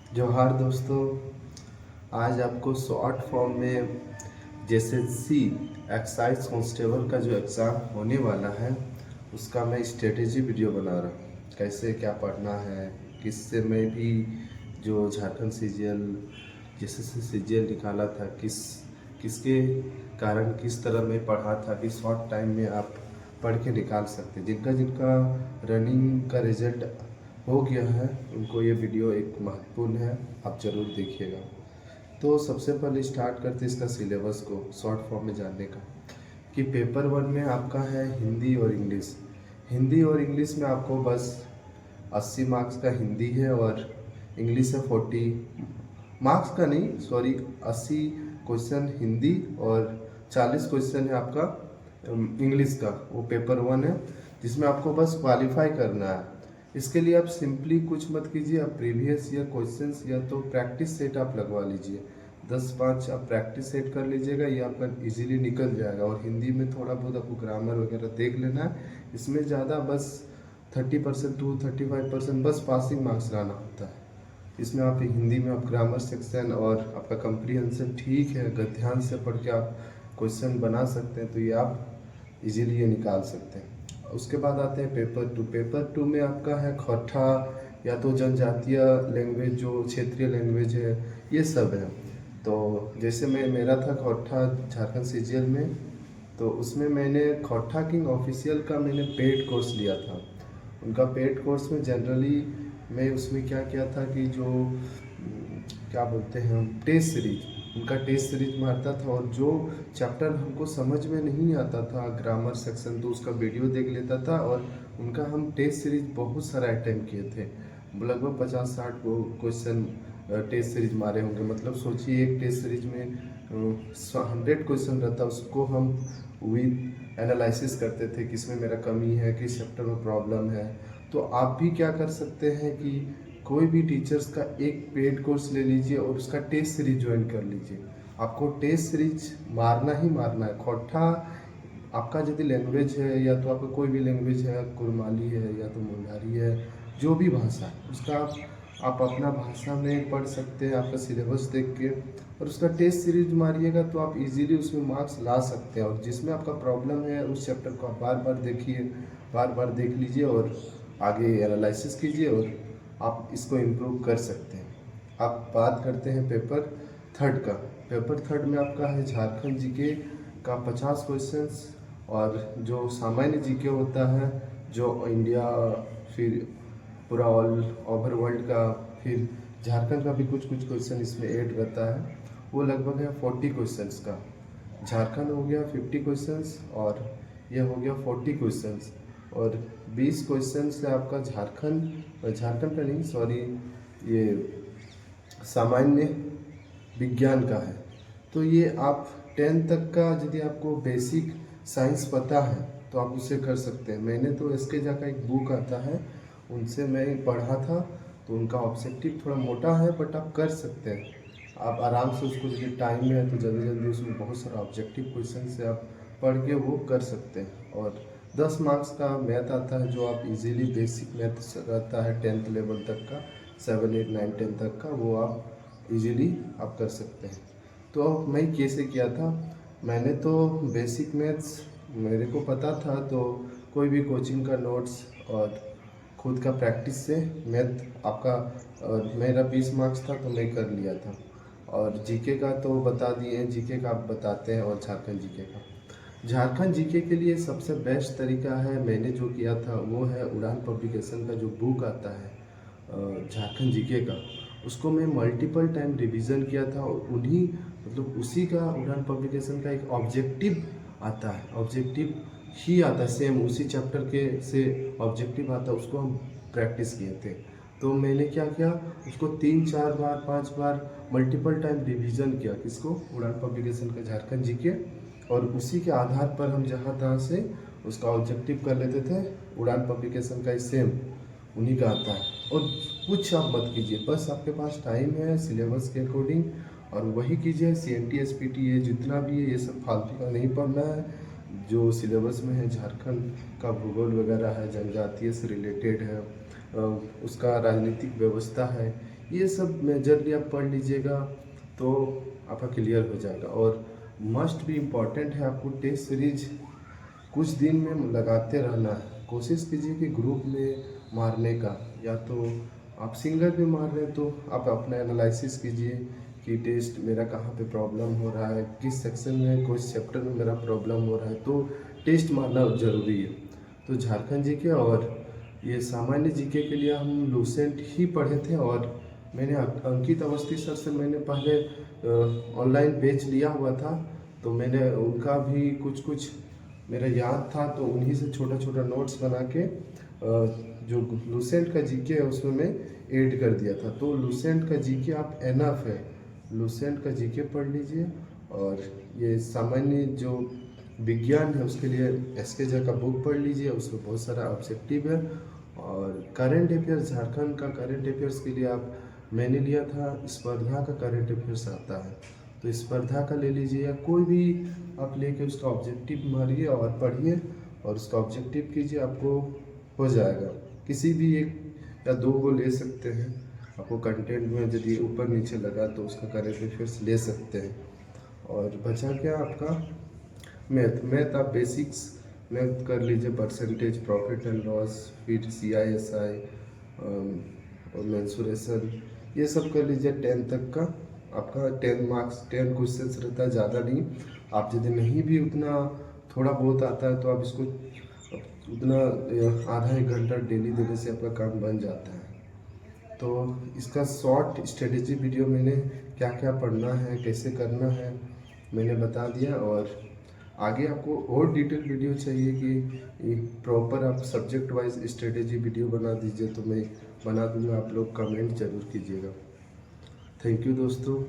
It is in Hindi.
जोहार दोस्तों। आज आपको शॉर्ट फॉर्म में जैसे सी एक्साइज कांस्टेबल का जो एग्ज़ाम होने वाला है उसका मैं स्ट्रेटेजी वीडियो बना रहा हूँ। कैसे क्या पढ़ना है, किससे मैं भी जो झारखंड सीजीएल जैसे से सीजीएल निकाला था किसके कारण किस तरह मैं पढ़ा था कि शॉर्ट टाइम में आप पढ़ के निकाल सकते। जिनका जिनका रनिंग का रिजल्ट हो गया है उनको ये वीडियो एक महत्वपूर्ण है, आप ज़रूर देखिएगा। तो सबसे पहले स्टार्ट करते इसका सिलेबस को शॉर्ट फॉर्म में जानने का कि पेपर 1 में आपका है हिंदी और इंग्लिश। हिंदी और इंग्लिश में आपको बस 80 मार्क्स का हिंदी है और इंग्लिश है 40 मार्क्स का नहीं, सॉरी, 80 क्वेश्चन हिंदी और 40 क्वेश्चन है आपका इंग्लिश का। वो पेपर 1 है जिसमें आपको बस क्वालिफाई करना है। इसके लिए आप सिंपली कुछ मत कीजिए, आप प्रीवियस ईयर क्वेश्चंस या तो प्रैक्टिस सेट आप लगवा लीजिए। 10-5 आप प्रैक्टिस सेट कर लीजिएगा, ये आपका इजीली निकल जाएगा। और हिंदी में थोड़ा बहुत आपको ग्रामर वगैरह देख लेना है। इसमें ज़्यादा बस 30% टू 35% बस पासिंग मार्क्स लाना होता है। इसमें आप हिंदी में आप ग्रामर सेक्शन और आपका कंप्रीहेंशन ठीक है, अगर ध्यान से पढ़ के आप क्वेश्चन बना सकते हैं तो ये आप इजीली ये निकाल सकते हैं। उसके बाद आते हैं पेपर 2। पेपर 2 में आपका है खौठा या तो जनजातीय लैंग्वेज, जो क्षेत्रीय लैंग्वेज है, ये सब है। तो जैसे मेरा था खौठा झारखंड सीजीएल में, तो उसमें मैंने खौठा किंग ऑफिशियल का मैंने पेड कोर्स लिया था। उनका पेड कोर्स में जनरली मैं उसमें क्या किया था कि जो क्या बोलते हैं हम टेस्ट सीरीज, उनका टेस्ट सीरीज मारता था और जो चैप्टर हमको समझ में नहीं आता था ग्रामर सेक्शन तो उसका वीडियो देख लेता था। और उनका हम टेस्ट सीरीज बहुत सारा अटैम्प्ट किए थे, लगभग 50-60 क्वेश्चन टेस्ट सीरीज मारे होंगे। मतलब सोचिए एक टेस्ट सीरीज में 100 क्वेश्चन रहता, उसको हम विद एनालिसिस करते थे किसमें मेरा कमी है, किस चैप्टर में प्रॉब्लम है। तो आप भी क्या कर सकते हैं कि कोई भी टीचर्स का एक पेड कोर्स ले लीजिए और उसका टेस्ट सीरीज ज्वाइन कर लीजिए। आपको टेस्ट सीरीज मारना ही मारना है। खौठा आपका यदि लैंग्वेज है या तो आपका कोई भी लैंग्वेज है, कुरमाली है या तो मुंडारी है, जो भी भाषा है उसका आप अपना भाषा में पढ़ सकते हैं आपका सिलेबस देख के, और उसका टेस्ट सीरीज मारिएगा तो आप इजीली उसमें मार्क्स ला सकते हैं। और जिसमें आपका प्रॉब्लम है उस चैप्टर को आप बार बार देखिए, बार बार देख लीजिए और आगे एनालिसिस कीजिए और आप इसको इम्प्रूव कर सकते हैं। आप बात करते हैं पेपर 3 का। पेपर 3 में आपका है झारखंड जीके का 50 क्वेश्चंस और जो सामान्य जीके होता है, जो इंडिया, फिर पूरा ऑल ओवर वर्ल्ड का, फिर झारखंड का भी कुछ कुछ क्वेश्चन इसमें ऐड रहता है, वो लगभग है 40 क्वेश्चंस का। झारखंड हो गया 50 क्वेश्चंस और ये हो गया 40 क्वेश्चंस। और 20 क्वेश्चन से आपका झारखंड का नहीं, सॉरी, ये सामान्य विज्ञान का है। तो ये आप 10 तक का यदि आपको बेसिक साइंस पता है तो आप उसे कर सकते हैं। मैंने तो एसके झा का एक बुक आता है, उनसे मैं पढ़ा था, तो उनका ऑब्जेक्टिव थोड़ा मोटा है बट आप कर सकते हैं। आप आराम से उसको, यदि टाइम में है तो जल्दी जल्दी उसमें बहुत सारा ऑब्जेक्टिव क्वेश्चन से आप पढ़ के वो कर सकते हैं। और 10 मार्क्स का मैथ आता है जो आप इजीली, बेसिक मैथ रहता है 10th लेवल तक का, 7, 8, 9, 10 तक का, वो आप इजीली आप कर सकते हैं। तो मैं कैसे किया था, मैंने तो बेसिक मैथ्स मेरे को पता था, तो कोई भी कोचिंग का नोट्स और खुद का प्रैक्टिस से मैथ आपका, मेरा 20 मार्क्स था तो मैं कर लिया था। और जीके का तो बता दिए, जीके का आप बताते हैं। और झारखंड जीके का, झारखंड जीके के लिए सबसे बेस्ट तरीका है, मैंने जो किया था वो है उड़ान पब्लिकेशन का जो बुक आता है झारखंड जीके का, उसको मैं मल्टीपल टाइम रिवीजन किया था। और उन्हीं, मतलब उसी का, उड़ान पब्लिकेशन का एक ऑब्जेक्टिव आता है, ऑब्जेक्टिव ही आता है सेम उसी चैप्टर के से ऑब्जेक्टिव आता है, उसको हम प्रैक्टिस किए थे। तो मैंने क्या किया, उसको 3-4 बार 5 बार मल्टीपल टाइम रिवीजन किया, किसको, उड़ान पब्लिकेशन का झारखंड जीके। और उसी के आधार पर हम जहाँ तहाँ से उसका ऑब्जेक्टिव कर लेते थे। उड़ान पब्लिकेशन का ही सेम उन्हीं का आता है। और कुछ आप मत कीजिए, बस आपके पास टाइम है सिलेबस के अकॉर्डिंग, और वही कीजिए। CNT SPT ये जितना भी है ये सब फालतू का नहीं पढ़ना है। जो सिलेबस में है झारखंड का भूगोल वगैरह है, जनजातीय से रिलेटेड है, उसका राजनीतिक व्यवस्था है, ये सब मेजरली आप पढ़ लीजिएगा तो आपका क्लियर हो जाएगा। और मस्ट भी इम्पॉर्टेंट है, आपको टेस्ट सीरीज कुछ दिन में लगाते रहना है। कोशिश कीजिए कि ग्रुप में मारने का, या तो आप सिंगल में मार रहे हैं तो आप अपना एनालिसिस कीजिए कि टेस्ट मेरा कहाँ पे प्रॉब्लम हो रहा है, किस सेक्शन में किस चैप्टर में मेरा प्रॉब्लम हो रहा है, तो टेस्ट मारना ज़रूरी है। तो झारखंड जीके और ये सामान्य जीके के लिए हम लूसेंट ही पढ़े थे। और मैंने अंकित अवस्थी सर से मैंने पहले ऑनलाइन बैच लिया हुआ था, तो मैंने उनका भी कुछ कुछ मेरा याद था, तो उन्हीं से छोटा छोटा नोट्स बना के जो लूसेंट का जीके है उसमें मैं ऐड कर दिया था। तो लूसेंट का जीके आप एनफ है, लूसेंट का जीके पढ़ लीजिए। और ये सामान्य जो विज्ञान है उसके लिए एसके झा का बुक पढ़ लीजिए, उसमें बहुत सारा ऑब्जेक्टिव है। और करंट अफेयर्स, झारखंड का करंट अफेयर्स के लिए आप, मैंने लिया था स्पर्धा का करंट अफेयर्स आता है, तो स्पर्धा का ले लीजिए, या कोई भी आप लेके उसका ऑब्जेक्टिव मारिए और पढ़िए और उसका ऑब्जेक्टिव कीजिए, आपको हो जाएगा। किसी भी एक या दो को ले सकते हैं, आपको कंटेंट में यदि ऊपर नीचे लगा तो उसका करंट अफेयर्स ले सकते हैं। और बचा क्या आपका मैथ आप बेसिक्स मैथ कर लीजिए, परसेंटेज, प्रॉफिट एंड लॉस, फिर CISI और मेंसुरेशन, ये सब कर लीजिए। 10 तक का आपका 10 मार्क्स 10 क्वेश्चंस रहता है, ज़्यादा नहीं। आप यदि नहीं भी उतना थोड़ा बहुत आता है तो आप इसको उतना आधा एक घंटा डेली देने से आपका काम बन जाता है। तो इसका शॉर्ट स्ट्रेटेजी वीडियो मैंने क्या क्या पढ़ना है, कैसे करना है, मैंने बता दिया। और आगे आपको और डिटेल वीडियो चाहिए कि प्रॉपर आप सब्जेक्ट वाइज स्ट्रेटेजी वीडियो बना दीजिए, तो मैं बना दूंगा, आप लोग कमेंट जरूर कीजिएगा। थैंक यू दोस्तों।